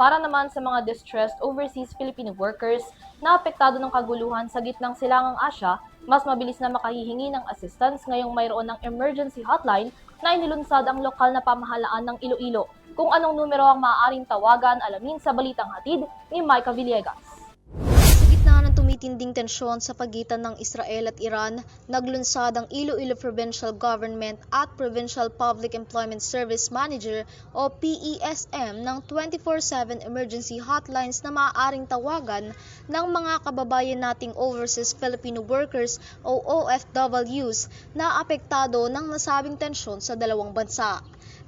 Para naman sa mga distressed overseas Filipino workers na apektado ng kaguluhan sa gitnang silangang Asya, mas mabilis na makahihingi ng assistance ngayong mayroon ng emergency hotline na inilunsad ang lokal na pamahalaan ng Iloilo. Kung anong numero ang maaaring tawagan, alamin sa balitang hatid ni Micah Villegas. Sa gitna ng tumitinding tensyon sa pagitan ng Israel at Iran, naglunsad ang Iloilo Provincial Government at Provincial Public Employment Service Manager o PESM ng 24/7 emergency hotlines na maaaring tawagan ng mga kababayan nating overseas Filipino workers o OFWs na apektado ng nasabing tensyon sa dalawang bansa.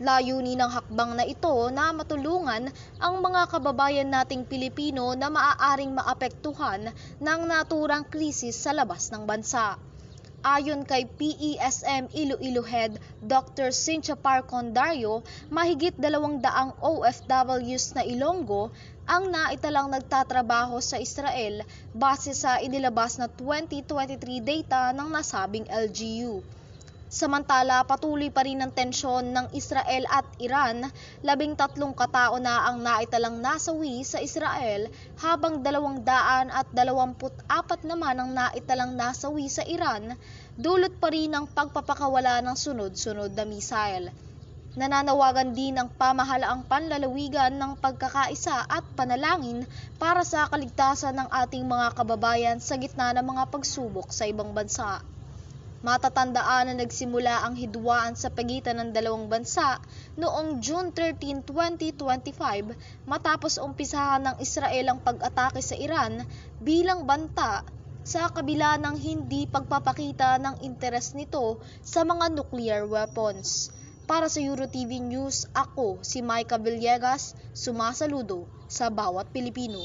Layunin ng hakbang na ito na matulungan ang mga kababayan nating Pilipino na maaaring maapektuhan ng naturang krisis sa labas ng bansa. Ayon kay PESM Iloilo Head Dr. Cynthia Parcondario, mahigit 200 OFWs na Ilonggo ang naitalang nagtatrabaho sa Israel base sa inilabas na 2023 data ng nasabing LGU. Samantala, patuloy pa rin ang tensyon ng Israel at Iran, 13 katao na ang naitalang nasawi sa Israel habang 224 naman ang naitalang nasawi sa Iran, dulot pa rin ng pagpapakawala ng sunod-sunod na misail. Nananawagan din ang pamahalaang panlalawigan ng pagkakaisa at panalangin para sa kaligtasan ng ating mga kababayan sa gitna ng mga pagsubok sa ibang bansa. Matatandaan na nagsimula ang hidwaan sa pagitan ng dalawang bansa noong June 13, 2025 matapos umpisahan ng Israel ang pag-atake sa Iran bilang banta sa kabila ng hindi pagpapakita ng interes nito sa mga nuclear weapons. Para sa EuroTV News, ako si Micah Villegas, sumasaludo sa bawat Pilipino.